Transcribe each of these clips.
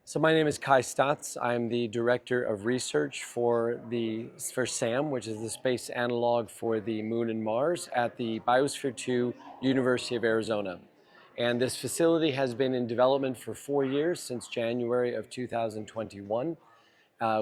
So my name is Kai Stotz. I'm the Director of Research for SAM, which is the space analog for the Moon and Mars at the Biosphere 2 University of Arizona. And this facility has been in development for 4 years, since January of 2021.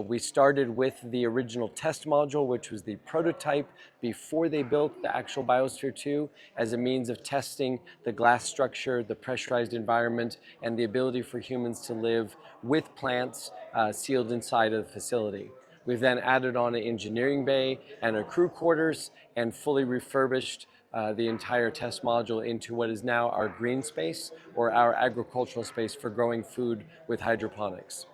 We started with the original test module, which was the prototype before they built the actual Biosphere 2, as a means of testing the glass structure, the pressurized environment, and the ability for humans to live with plants sealed inside of the facility. We've then added on an engineering bay and a crew quarters and fully refurbished the entire test module into what is now our green space, or our agricultural space for growing food with hydroponics.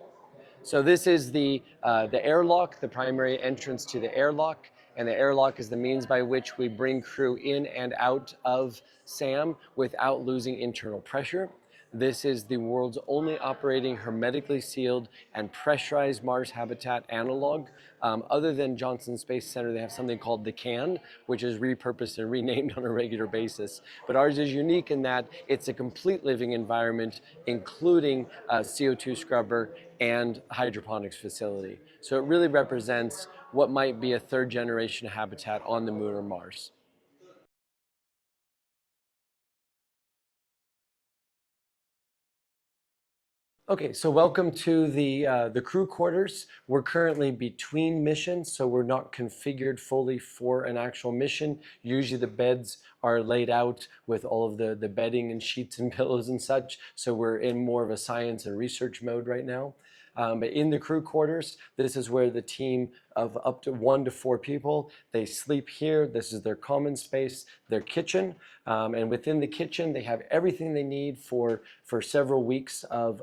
So this is the airlock, the primary entrance to the airlock, and the airlock is the means by which we bring crew in and out of SAM without losing internal pressure. This is the world's only operating hermetically sealed and pressurized Mars habitat analog. Other than Johnson Space Center, they have something called the CAN, which is repurposed and renamed on a regular basis. But ours is unique in that it's a complete living environment, including a CO2 scrubber and hydroponics facility. So it really represents what might be a third generation habitat on the Moon or Mars. Okay, so welcome to the crew quarters. We're currently between missions, so we're not configured fully for an actual mission. Usually the beds are laid out with all of the bedding and sheets and pillows and such, so we're in more of a science and research mode right now. But in the crew quarters, this is where the team of up to 1 to 4 people, they sleep here. This is their common space, their kitchen. And within the kitchen, they have everything they need for several weeks of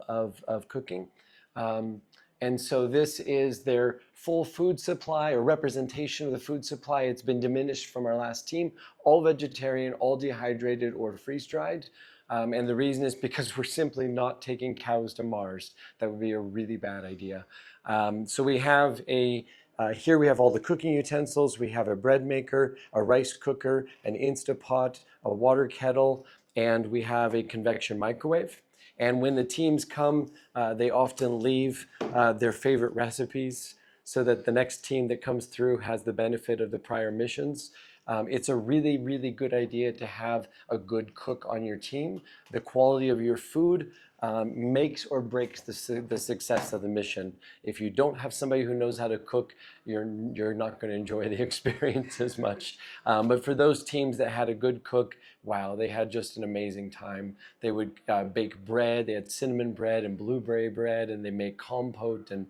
cooking. And so this is their full food supply, or representation of the food supply. It's been diminished from our last team, all vegetarian, all dehydrated or freeze-dried. And the reason is because we're simply not taking cows to Mars. That would be a really bad idea. So we have here we have all the cooking utensils. We have a bread maker, a rice cooker, an Instapot, a water kettle, and we have a convection microwave. And when the teams come, they often leave their favorite recipes so that the next team that comes through has the benefit of the prior missions. It's a really, really good idea to have a good cook on your team. The quality of your food makes or breaks the success of the mission. If you don't have somebody who knows how to cook, you're not going to enjoy the experience as much. But for those teams that had a good cook, wow, they had just an amazing time. They would bake bread. They had cinnamon bread and blueberry bread, and they make compote, and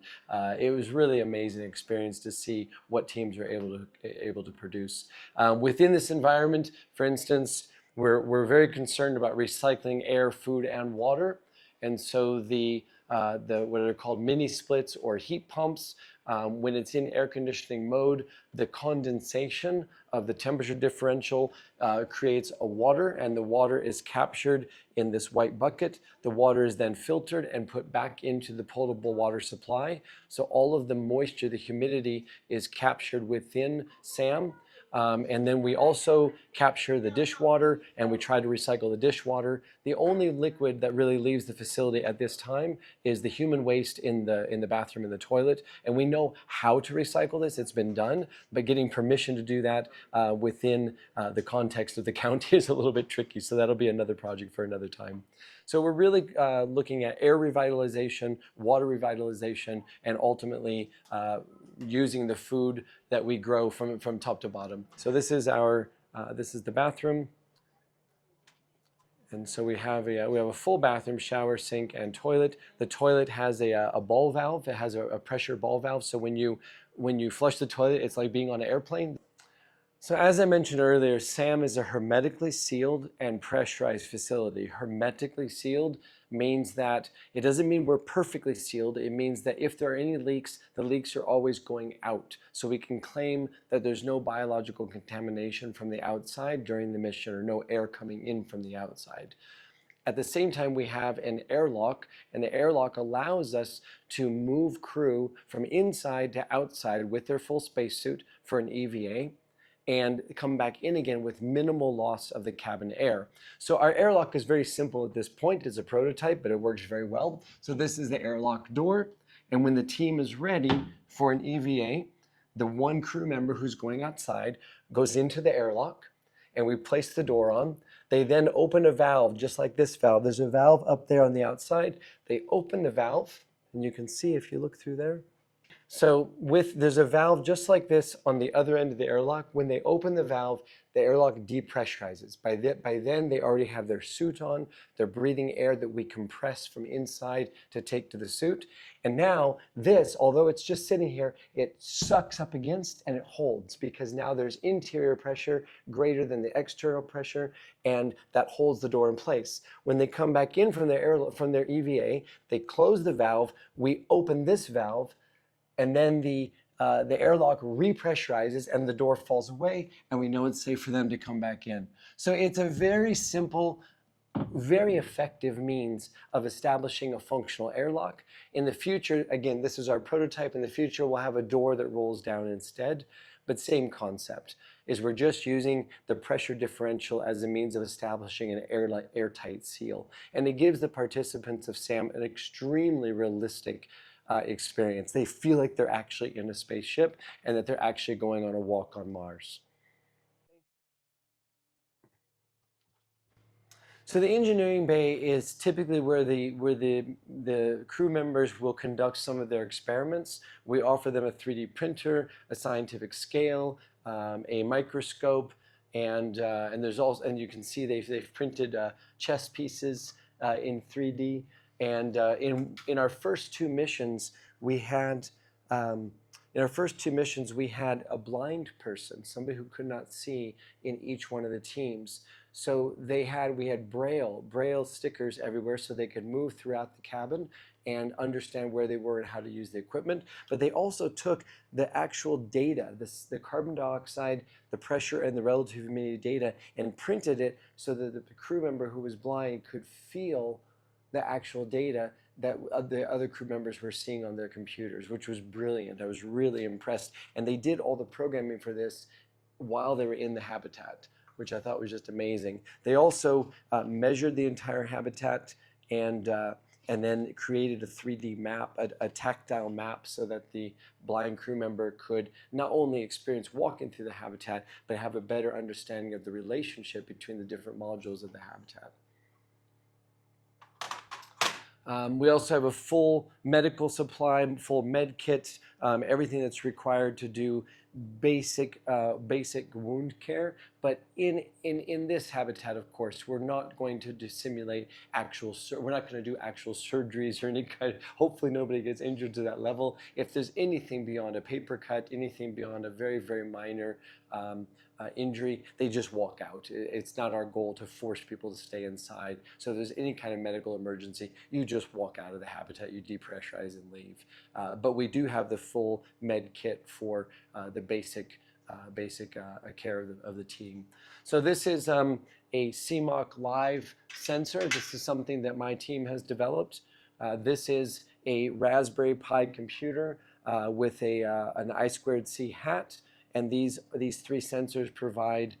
it was really amazing experience to see what teams are able to produce. Within this environment, for instance, we're very concerned about recycling air, food, and water. And so the what are called mini splits or heat pumps, when it's in air conditioning mode, the condensation of the temperature differential creates a water, and the water is captured in this white bucket. The water is then filtered and put back into the potable water supply. So all of the moisture, the humidity, is captured within SAM. And then we also capture the dishwater, and we try to recycle the dishwater. The only liquid that really leaves the facility at this time is the human waste in the bathroom and the toilet. And we know how to recycle this. It's been done, but getting permission to do that within the context of the county is a little bit tricky. So that'll be another project for another time. So we're really looking at air revitalization, water revitalization, and ultimately using the food that we grow from top to bottom. So this is this is the bathroom. And so we have a full bathroom, shower, sink, and toilet. The toilet has a ball valve. It has a pressure ball valve. So when you flush the toilet, it's like being on an airplane. So as I mentioned earlier, SAM is a hermetically sealed and pressurized facility. Hermetically sealed means that it doesn't mean we're perfectly sealed. It means that if there are any leaks, the leaks are always going out. So we can claim that there's no biological contamination from the outside during the mission, or no air coming in from the outside. At the same time, we have an airlock, and the airlock allows us to move crew from inside to outside with their full spacesuit for an EVA. and come back in again with minimal loss of the cabin air. So our airlock is very simple at this point. It's a prototype, but it works very well. So this is the airlock door. And when the team is ready for an EVA, the one crew member who's going outside goes into the airlock, and we place the door on. They then open a valve, just like this valve. There's a valve up there on the outside. They open the valve, and you can see if you look through there. So there's a valve just like this on the other end of the airlock. When they open the valve, the airlock depressurizes. By then, they already have their suit on. They're breathing air that we compress from inside to take to the suit. And now this, although it's just sitting here, it sucks up against and it holds, because now there's interior pressure greater than the external pressure, and that holds the door in place. When they come back in from their EVA, they close the valve. We open this valve, and then the airlock repressurizes and the door falls away, and we know it's safe for them to come back in. So it's a very simple, very effective means of establishing a functional airlock. In the future, again, this is our prototype. In the future, we'll have a door that rolls down instead, but same concept, is we're just using the pressure differential as a means of establishing an airtight seal. And it gives the participants of SAM an extremely realistic experience. They feel like they're actually in a spaceship and that they're actually going on a walk on Mars. So the engineering bay is typically where the crew members will conduct some of their experiments. We offer them a 3D printer, a scientific scale, a microscope, and you can see they've printed chess pieces in 3D. And in our first two missions, we had a blind person, somebody who could not see, in each one of the teams. So we had braille stickers everywhere, so they could move throughout the cabin and understand where they were and how to use the equipment. But they also took the actual data, the carbon dioxide, the pressure, and the relative humidity data, and printed it so that the crew member who was blind could feel the actual data that the other crew members were seeing on their computers, which was brilliant. I was really impressed. And they did all the programming for this while they were in the habitat, which I thought was just amazing. They also measured the entire habitat and then created a 3D map, a tactile map, so that the blind crew member could not only experience walking through the habitat, but have a better understanding of the relationship between the different modules of the habitat. We also have a full medical supply, full med kit, everything that's required to do basic wound care. But in this habitat, of course, we're not going to simulate we're not going to do actual surgeries or any kind. Hopefully nobody gets injured to that level. If there's anything beyond a paper cut, anything beyond a very, very minor injury, they just walk out. It's not our goal to force people to stay inside. So if there's any kind of medical emergency, you just walk out of the habitat, you depressurize and leave. But we do have the full med kit for the basic care of the team. So this is a CMOC Live sensor. This is something that my team has developed. This is a Raspberry Pi computer with an I2C hat. And these three sensors provide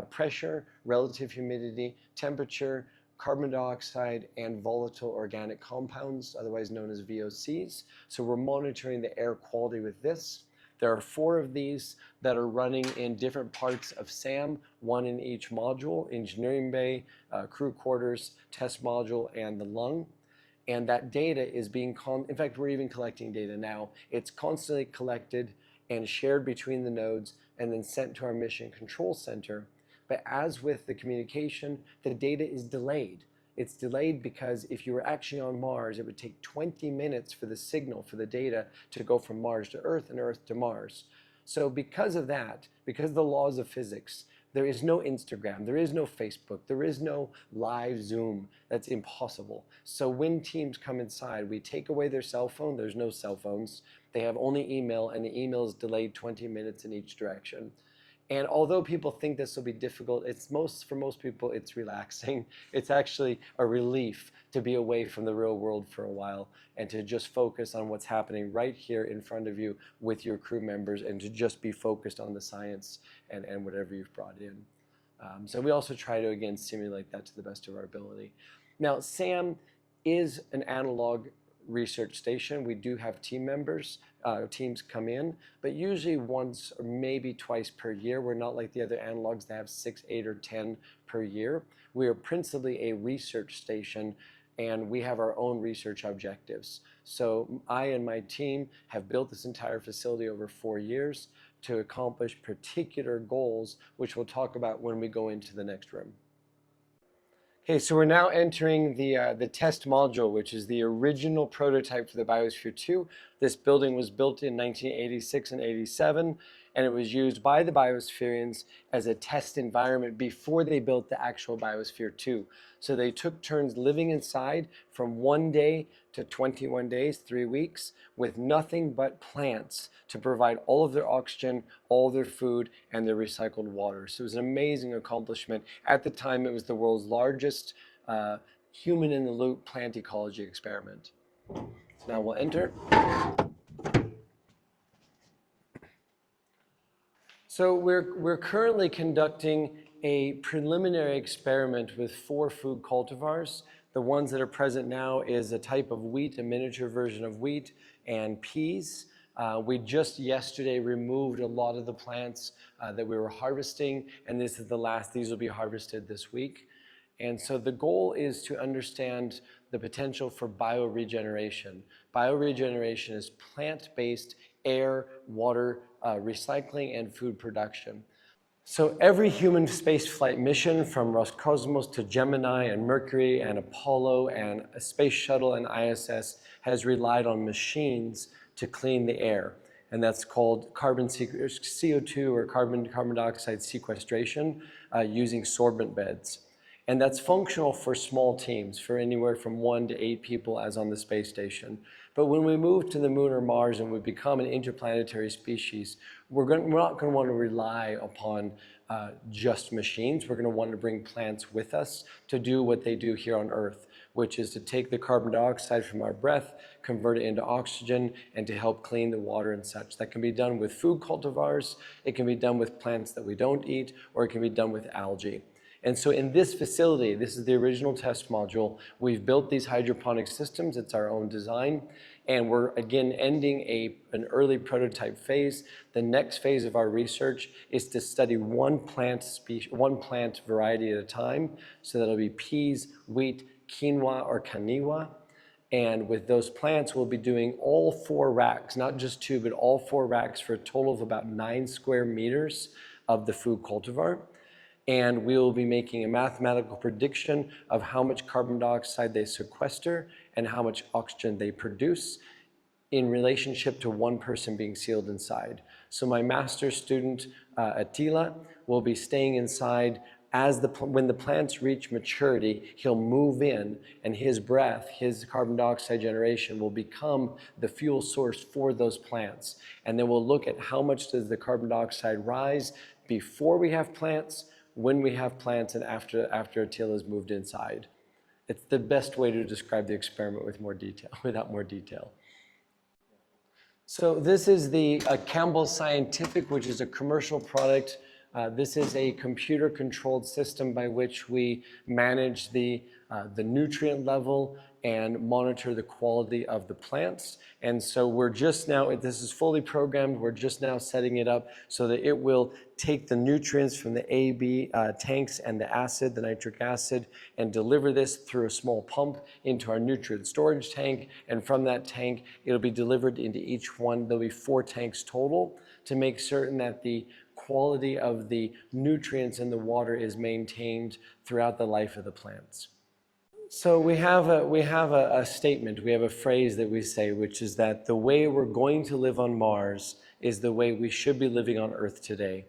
pressure, relative humidity, temperature, carbon dioxide, and volatile organic compounds, otherwise known as VOCs. So we're monitoring the air quality with this. There are 4 of these that are running in different parts of SAM, 1 in each module: engineering bay, crew quarters, test module, and the lung. And that data is being, in fact, we're even collecting data now. It's constantly collected and shared between the nodes and then sent to our mission control center. But as with the communication, the data is delayed. It's delayed because if you were actually on Mars, it would take 20 minutes for the signal, for the data, to go from Mars to Earth and Earth to Mars. So because of that, because of the laws of physics, there is no Instagram, there is no Facebook, there is no live Zoom. That's impossible. So when teams come inside, we take away their cell phone. There's no cell phones. They have only email, and the email is delayed 20 minutes in each direction. And although people think this will be difficult, for most people, it's relaxing. It's actually a relief to be away from the real world for a while and to just focus on what's happening right here in front of you with your crew members, and to just be focused on the science and whatever you've brought in. So we also try to, again, simulate that to the best of our ability. Now, SAM is an analog research station. We do have teams come in, but usually once or maybe twice per year. We're not like the other analogs that have 6, 8, or 10 per year. We are principally a research station, and we have our own research objectives. So I and my team have built this entire facility over 4 years to accomplish particular goals, which we'll talk about when we go into the next room. Okay, so we're now entering the test module, which is the original prototype for the Biosphere 2. This building was built in 1986 and 87, and it was used by the Biospherians as a test environment before they built the actual Biosphere 2. So they took turns living inside from 1 day to 21 days, 3 weeks, with nothing but plants to provide all of their oxygen, all their food, and their recycled water. So it was an amazing accomplishment. At the time, it was the world's largest human-in-the-loop plant ecology experiment. So now we'll enter. So we're currently conducting a preliminary experiment with 4 food cultivars. The ones that are present now is a type of wheat, a miniature version of wheat, and peas. We just yesterday removed a lot of the plants that we were harvesting, and this is the last. These will be harvested this week. And so the goal is to understand the potential for bioregeneration. Bioregeneration is plant-based air, water, recycling, and food production. So every human spaceflight mission, from Roscosmos to Gemini and Mercury and Apollo and a space shuttle and ISS, has relied on machines to clean the air. And that's called CO2 or carbon dioxide sequestration using sorbent beds. And that's functional for small teams, for anywhere from 1 to 8 people, as on the space station. But when we move to the moon or Mars and we become an interplanetary species, we're not going to want to rely upon just machines. We're going to want to bring plants with us to do what they do here on Earth, which is to take the carbon dioxide from our breath, convert it into oxygen, and to help clean the water and such. That can be done with food cultivars, it can be done with plants that we don't eat, or it can be done with algae. And so in this facility, this is the original test module, we've built these hydroponic systems. It's our own design. And we're, again, ending an early prototype phase. The next phase of our research is to study one plant variety at a time. So that'll be peas, wheat, quinoa, or caniwa. And with those plants, we'll be doing all 4 racks, not just 2, but all 4 racks, for a total of about 9 square meters of the food cultivar. And we will be making a mathematical prediction of how much carbon dioxide they sequester and how much oxygen they produce in relationship to one person being sealed inside. So my master's student, Attila, will be staying inside. When the plants reach maturity, he'll move in, and his breath, his carbon dioxide generation, will become the fuel source for those plants. And then we'll look at how much does the carbon dioxide rise before we have plants, when we have plants, and after Attila's moved inside. It's the best way to describe the experiment with more detail, without more detail. So this is the Campbell Scientific, which is a commercial product. This is a computer-controlled system by which we manage the nutrient level and monitor the quality of the plants. And so we're just now, this is fully programmed, we're just now setting it up so that it will take the nutrients from the AB tanks and the acid, the nitric acid, and deliver this through a small pump into our nutrient storage tank. And from that tank, it'll be delivered into each one. There'll be 4 tanks total to make certain that the quality of the nutrients in the water is maintained throughout the life of the plants. So we have a statement, we have a phrase that we say, which is that the way we're going to live on Mars is the way we should be living on Earth today.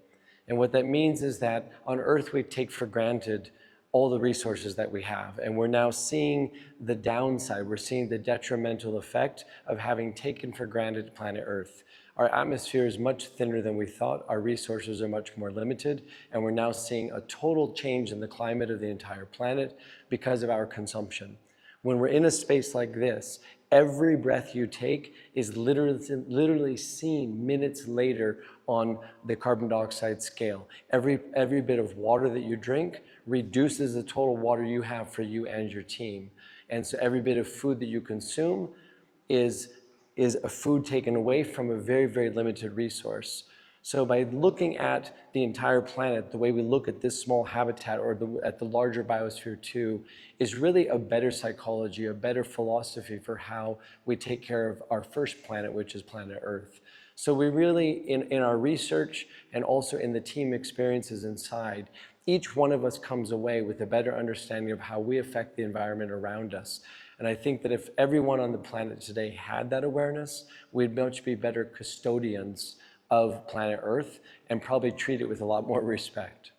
And what that means is that on Earth we take for granted all the resources that we have. And we're now seeing the downside. We're seeing the detrimental effect of having taken for granted planet Earth. Our atmosphere is much thinner than we thought. Our resources are much more limited. And we're now seeing a total change in the climate of the entire planet because of our consumption. When we're in a space like this, every breath you take is literally seen minutes later on the carbon dioxide scale. Every bit of water that you drink reduces the total water you have for you and your team. And so every bit of food that you consume is a food taken away from a very, very limited resource. So by looking at the entire planet, the way we look at this small habitat or at the larger biosphere too, is really a better psychology, a better philosophy for how we take care of our first planet, which is planet Earth. So we really, in our research and also in the team experiences inside, each one of us comes away with a better understanding of how we affect the environment around us. And I think that if everyone on the planet today had that awareness, we'd much be better custodians of planet Earth and probably treat it with a lot more respect.